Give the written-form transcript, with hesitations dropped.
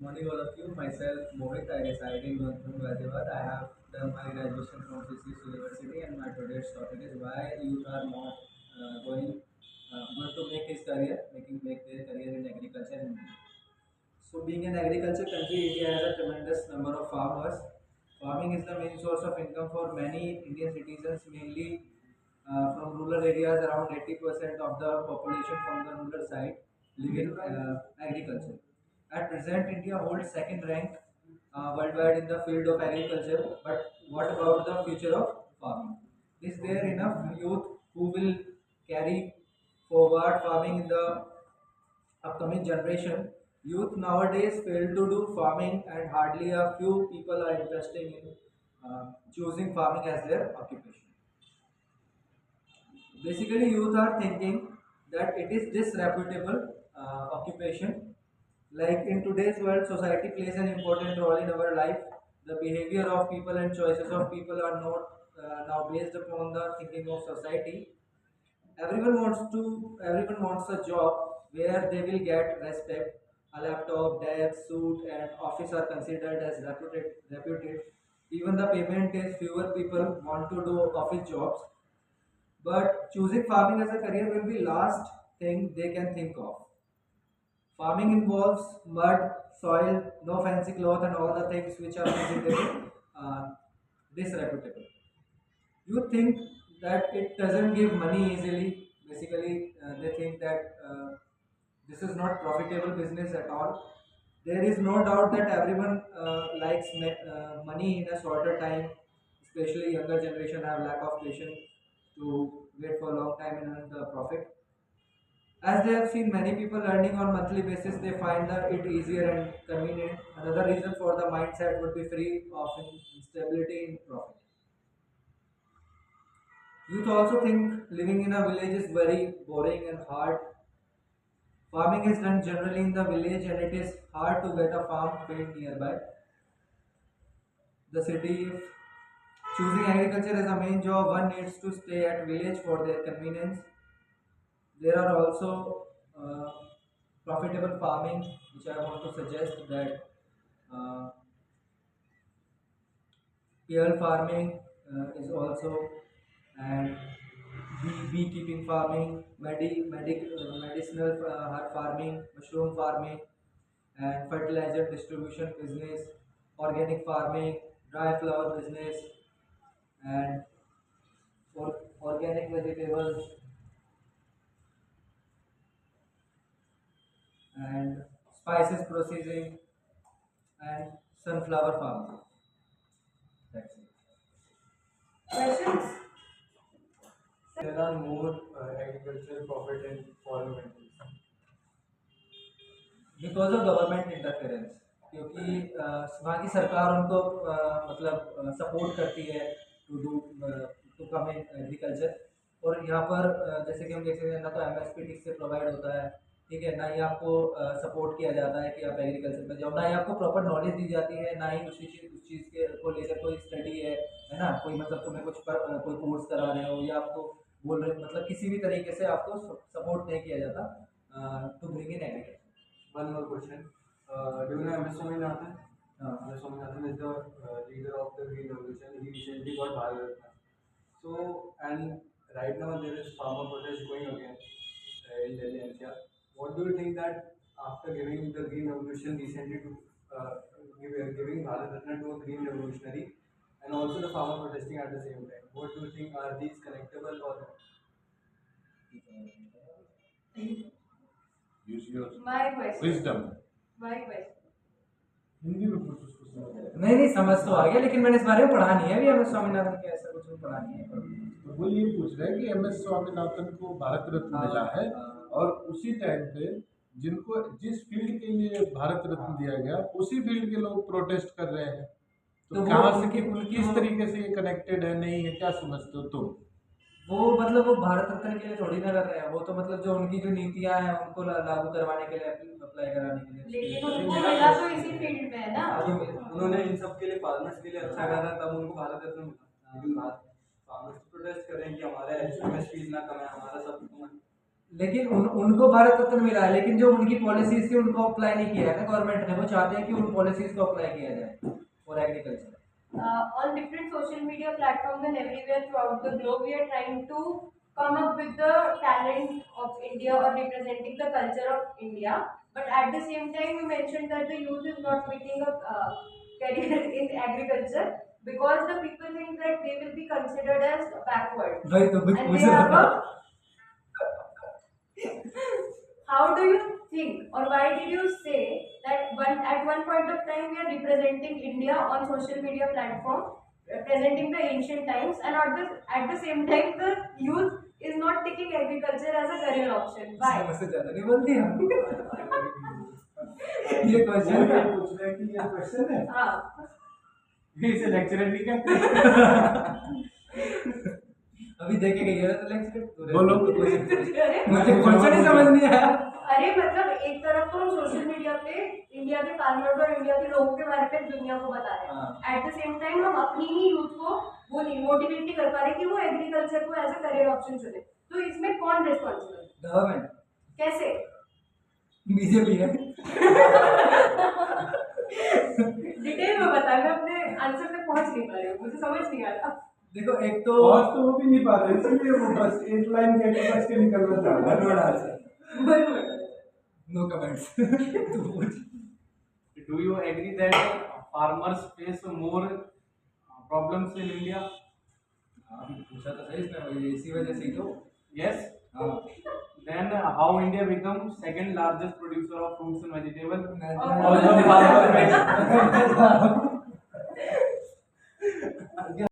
Morning, all of you. Myself, Mohit. I reside in Ghaziabad. I have done my graduation from CCS University, and my today's topic is why youth are not going to make his career, make their career in agriculture. So, being an agriculture country, India has a tremendous number of farmers. Farming is the main source of income for many Indian citizens, mainly from rural areas. Around 80% of the population from the rural side live in agriculture. At present, India holds second rank worldwide in the field of agriculture. But what about the future of farming? Is there enough youth who will carry forward farming in the upcoming generation? Youth nowadays fail to do farming, and hardly a few people are interested in choosing farming as their occupation. Basically, youth are thinking that it is disreputable occupation. Like in today's world, society plays an important role in our life. The behavior of people and choices of people are not now based upon the thinking of society. Everyone wants a job where they will get respect. A laptop, desk, suit, and office are considered as reputed. Even the payment is fewer people want to do office jobs, but choosing farming as a career will be last thing they can think of. Farming involves mud, soil, no fancy cloth, and all the things which are physically disreputable. You think that it doesn't give money easily. Basically, they think that this is not profitable business at all. There is no doubt that everyone likes money in a shorter time, especially younger generation have lack of patience to wait for a long time and earn the profit. As they have seen many people earning on monthly basis, they find it easier and convenient. Another reason for the mindset would be free of instability in profit. Youth also think living in a village is very boring and hard. Farming is done generally in the village, and it is hard to get a farm field nearby the city. If choosing agriculture as a main job, one needs to stay at village for their convenience. There are also profitable farming, which I want to suggest that uh, pearl farming is also, and beekeeping farming, medicinal herb farming, mushroom farming, and fertilizer distribution business, organic farming, dry flower business, and organic vegetables, and spices processing, and sunflower farming. That's it. Questions? There are more agricultural profit in foreign countries because of government interference, क्योंकि वहाँ की सरकार उनको मतलब support करती है to do to come in agriculture. और यहाँ पर जैसे कि हम देख सकते हैं, ना तो एमएसपी ठीक से प्रोवाइड होता है, ठीक है, ना ही आपको सपोर्ट किया जाता है कि आप एग्रीकल्चर में जाओ, ना ही आपको प्रॉपर नॉलेज दी जाती है, ना ही उस चीज़ के को लेकर कोई स्टडी है ना, कोई मतलब तुम्हें कुछ कोई कोर्स करा रहे हो या आपको बोल रहे मतलब किसी भी तरीके से आपको सपोर्ट नहीं किया जाता to bring in agriculture. One more question. Do you know MS Swaminathan? MS Swaminathan is the leader of the Green Revolution. He recently got Bharat Ratna. So, and right now there is farmer protest going again in Delhi NCR. What do you think that after giving the Green Revolution recently to giving Bharat Ratna to a Green Revolutionary, and also the farmer protesting at the same time, what do you think, are these connectable or not? Use your My question. Wisdom. My question. Hindi में पूछ उसको समझ नहीं नहीं समझ तो आ गया, लेकिन मैंने इस बारे में पढ़ा नहीं है अभी। एम एस स्वामीनाथन के ऐसा कुछ पढ़ा नहीं है। तो वो ये पूछ रहे हैं कि एम एस स्वामीनाथन को भारत रत्न मिला है, और उसी टाइम पे जिनको जिस फील्ड के लिए भारत रत्न दिया गया उसी फील्ड के लोग प्रोटेस्ट कर रहे हैं। तो कहाँ से कि किस तरीके से ये कनेक्टेड है, नहीं है, क्या समझते हो तुम? वो मतलब वो भारत रत्न के लिए थोड़ी ना कर रहे हैं, वो तो मतलब जो उनकी जो नीतियां हैं उनको लागू करवाने के लिए, अप्लाई कराने के लिए। लेकिन उनको मिला तो इसी फील्ड में है ना। तो उन्होंने इन सब के लिए फार्मर्स के लिए अच्छा करा, तब उनको भारत रत्न मिला। लेकिन बात फार्मर्स प्रोटेस्ट कर रहे हैं कि हमारा एमएसपी इतना कम है, हमारा सब कम है। लेकिन उनको भारत रत्न मिला है, लेकिन जो उनकी पॉलिसीज थी उनको अप्लाई नहीं किया है ना गवर्नमेंट ने। वो चाहते हैं कि उन पॉलिसीज को अप्लाई किया जाए for agriculture. On different social media platforms and everywhere throughout the globe, we are trying to come up with the talent of India or representing the culture of India. But at the same time, you mentioned that the youth is not making a career in agriculture because the people think that they will be considered as backward. भाई तो कुछ And पूछ they have रहा a how do you think or why did you say that at one point of time we are representing India on social media platform, presenting the ancient times, and at the same time the youth is not taking agriculture as a career option? Why? मुझसे ज्यादा नहीं बोलती हम। ये question ये पूछ रहे हैं कि ये क्वेश्चन है। हाँ इसे लेक्चरर नहीं कहते। अभी देखेंगे ये तो लेक्चर बोलो। मुझे क्वेश्चन ही समझ नहीं आया। अरे मतलब एक तरफ तो हम सोशल मीडिया पे इंडिया के फार्मर्स और इंडिया के लोगों के बारे में दुनिया को बता रहे हैं, एट द सेम टाइम हम अपनी ही यूथ को वो नहीं मोटिवेट नहीं कर पा रहे कि वो एग्रीकल्चर को एज अ करियर ऑप्शन चुने। तो इसमें कौन रिस्पॉन्सिबल? गवर्नमेंट। कैसे? बीजेपी है। डिटेल में बता, मैं अपने आंसर तक पहुंच नहीं पा रही हूँ, मुझे समझ नहीं आ रहा। देखो एक तो आज तो वो भी नहीं पा रहे, इसलिए वो बस एक लाइन कह के बस के निकलना चाह रहा है। No comments. Do you agree that farmers face more problems in India? पूछा तो सही इसमें, इसी वजह से ही तो। Yes. Then how India becomes second largest producer of fruits and vegetables? Oh,